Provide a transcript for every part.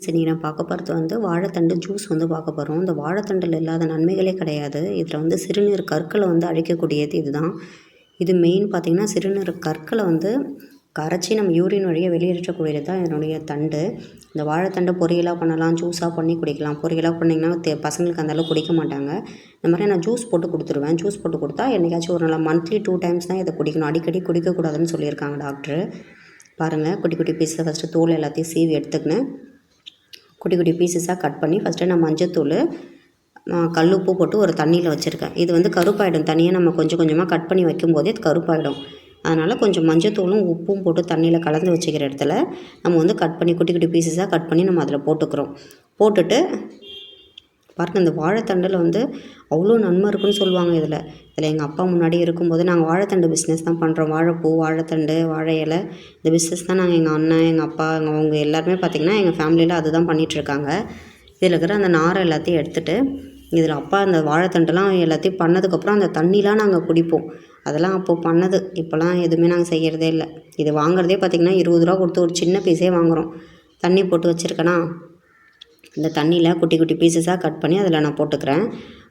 இன்றைக்கி நான் பார்க்க போகிறது வந்து வாழைத்தண்டு ஜூஸ் வந்து பார்க்க போகிறோம். இந்த வாழைத்தண்டில் இல்லாத நன்மைகளே கிடையாது. இதில் வந்து சிறுநீர் கற்களை வந்து அழிக்கக்கூடியது இதுதான். இது மெயின் பார்த்திங்கன்னா சிறுநீர் கற்களை வந்து கரைச்சி நம்ம யூரின் வழியாக வெளியேற்றக்கூடியது தான் இதனுடைய தண்டு. இந்த வாழைத்தண்டை பொரியலாக பண்ணலாம், ஜூஸாக பண்ணி குடிக்கலாம். பொரியலாக பண்ணிங்கன்னா பசங்களுக்கு அந்தளவு குடிக்க மாட்டாங்க. இந்த மாதிரி நான் ஜூஸ் போட்டு கொடுத்துருவேன். ஜூஸ் போட்டு கொடுத்தா என்றைக்காச்சும் ஒரு நாள் மந்த்லி 2 டைம்ஸ் தான் இதை குடிக்கணும். அடிக்கடி குடிக்கக்கூடாதுன்னு சொல்லியிருக்காங்க டாக்டரு. பாருங்கள், குட்டி குட்டி பீஸில் ஃபஸ்ட்டு தோல் எல்லாத்தையும் சீவி எடுத்துக்கினேன். குட்டி குட்டி பீசஸாக கட் பண்ணி ஃபஸ்ட்டு நான் மஞ்சத்தூள் கல்லுப்பு போட்டு ஒரு தண்ணியில் வச்சுருக்கேன். இது வந்து கருப்பாயிடும். தனியாக நம்ம கொஞ்சம் கொஞ்சமாக கட் பண்ணி வைக்கும்போதே அது கருப்பாயிடும். அதனால் கொஞ்சம் மஞ்சத்தூளும் உப்பும் போட்டு தண்ணியில் கலந்து வச்சுக்கிற இடத்துல நம்ம வந்து கட் பண்ணி குட்டி குட்டி பீசஸாக கட் பண்ணி நம்ம அதில் போட்டுக்கிறோம். போட்டுட்டு பாருங்கள், இந்த வாழைத்தண்டில் வந்து அவ்வளோ நன்மை இருக்குன்னு சொல்லுவாங்க. இதில் எங்கள் அப்பா முன்னாடி இருக்கும்போது நாங்கள் வாழைத்தண்டு பிஸ்னஸ் தான் பண்ணுறோம். வாழைப்பூ, வாழைத்தண்டு, வாழை இலை, இந்த பிஸ்னஸ் தான் நாங்கள் எங்கள் அண்ணன், எங்கள் அப்பா, அவங்க எல்லாருமே பார்த்திங்கன்னா எங்கள் ஃபேமிலியில் அதுதான் பண்ணிகிட்ருக்காங்க. இதில் இருக்கிற அந்த நாரை எல்லாத்தையும் எடுத்துகிட்டு இதில் அப்பா அந்த வாழைத்தண்டெல்லாம் எல்லாத்தையும் பண்ணதுக்கப்புறம் அந்த தண்ணிலாம் நாங்கள் குடிப்போம். அதெல்லாம் அப்போது பண்ணது. இப்போலாம் எதுவுமே நாங்கள் செய்கிறதே இல்லை. இது வாங்குறதே பார்த்திங்கன்னா 20 ரூபா கொடுத்து ஒரு சின்ன பீஸே வாங்குகிறோம். தண்ணி போட்டு வச்சுருக்கேனா, இந்த தண்ணியில் குட்டி குட்டி பீசஸாக கட் பண்ணி அதில் நான் போட்டுக்கிறேன்.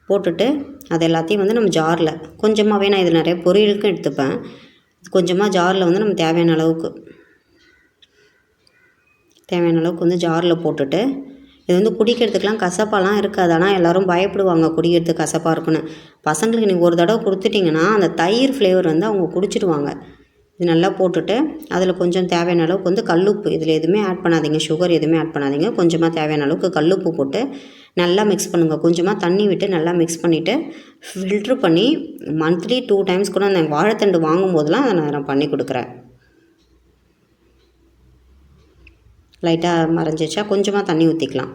போட்டுட்டு அது எல்லாத்தையும் வந்து நம்ம ஜாரில் கொஞ்சமாகவே, நான் இதில் நிறைய பொரியலுக்கும் எடுத்துப்பேன். கொஞ்சமாக ஜாரில் வந்து நம்ம தேவையான அளவுக்கு வந்து ஜாரில் போட்டுட்டு இது வந்து குடிக்கிறதுக்கெலாம் கசப்பாலாம் இருக்காது. ஆனால் எல்லோரும் பயப்படுவாங்க குடிக்கிறதுக்கு கசப்பாக இருக்குன்னு. பசங்களுக்கு நீங்கள் ஒரு தடவை கொடுத்துட்டிங்கன்னா அந்த தயிர் ஃப்ளேவர் வந்து அவங்க குடிச்சிடுவாங்க. இது நல்லா போட்டுட்டு அதில் கொஞ்சம் தேவையான அளவுக்கு வந்து கல்லுப்பு, இதில் எதுவுமே ஆட் பண்ணாதீங்க, சுகர் எதுவுமே ஆட் பண்ணாதீங்க. கொஞ்சமாக தேவையான அளவுக்கு கல்லுப்பு போட்டு நல்லா மிக்ஸ் பண்ணுங்கள். கொஞ்சமாக தண்ணி விட்டு நல்லா மிக்ஸ் பண்ணிவிட்டு ஃபில்ட்ரு பண்ணி மந்த்லி 2 டைம்ஸ் கூட அந்த வாழைத்தண்டு வாங்கும்போதெல்லாம் அதை நான் பண்ணி கொடுக்குறேன். லைட்டாக மறைஞ்சிச்சா கொஞ்சமாக தண்ணி ஊற்றிக்கலாம்.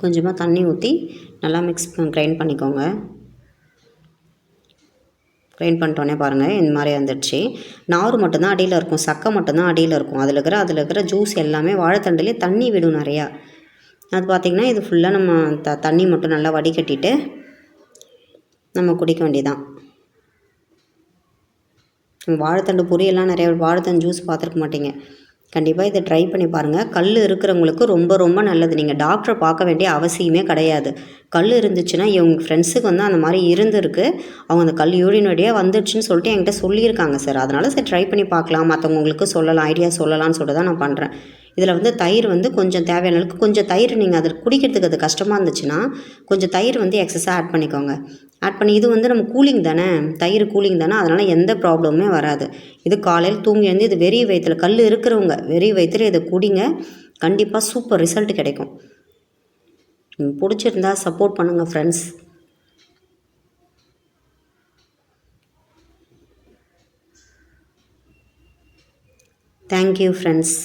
கொஞ்சமாக தண்ணி ஊற்றி நல்லா கிரைண்ட் பண்ணிக்கோங்க. கிரைண்ட் பண்ணிட்டோன்னே பாருங்கள், இந்த மாதிரி வந்துடுச்சு. நார் மட்டும்தான் அடியில் இருக்கும், சக்கை மட்டும்தான் அடியில் இருக்கும். அதில் இருக்கிற ஜூஸ் எல்லாமே வாழைத்தண்டுலேயே தண்ணி விடும் நிறையா. அது பார்த்திங்கன்னா இது ஃபுல்லாக நம்ம தண்ணி மட்டும் நல்லா வடிகட்டிட்டு நம்ம குடிக்க வேண்டியதான். வாழைத்தண்டு பொரியெல்லாம் நிறைய வாழைத்தண்டு ஜூஸ் பார்த்துருக்க மாட்டீங்க. கண்டிப்பாக இதை ட்ரை பண்ணி பாருங்கள். கல் இருக்கிறவங்களுக்கு ரொம்ப ரொம்ப நல்லது. நீங்கள் டாக்டரை பார்க்க வேண்டிய அவசியமே கிடையாது. கல் இருந்துச்சுன்னா இவங்க ஃப்ரெண்ட்ஸுக்கு வந்து அந்த மாதிரி இருந்திருக்கு. அவங்க அந்த கல் யூரின் வழியாக வந்துடுச்சுன்னு சொல்லிட்டு என்கிட்ட சொல்லியிருக்காங்க சார். அதனால் சரி ட்ரை பண்ணி பார்க்கலாம், மற்றவங்களுக்கு சொல்லலாம், ஐடியா சொல்லலாம்னு சொல்லிட்டு தான் நான் பண்ணுறேன். இதில் வந்து தயிர் வந்து கொஞ்சம் தேவையான அளவுக்கு கொஞ்சம் தயிர், நீங்கள் அதில் குடிக்கிறதுக்கு அது கஷ்டமாக இருந்துச்சுன்னா கொஞ்சம் தயிர் வந்து எக்ஸஸாக ஆட் பண்ணிக்கோங்க. ஆட் பண்ணி இது வந்து நம்ம கூலிங் தானே, தயிர் கூலிங் தானே, அதனால் எந்த ப்ராப்ளமுமே வராது. இது காலையில் தூங்கி வந்து இது வெறி வயிற்றில் கல் இருக்கிறவங்க வெறி வயிற்றில் இதை குடிங்க. கண்டிப்பாக சூப்பர் ரிசல்ட் கிடைக்கும். பிடிச்சிருந்தா சப்போர்ட் பண்ணுங்கள் ஃப்ரெண்ட்ஸ். Thank you friends.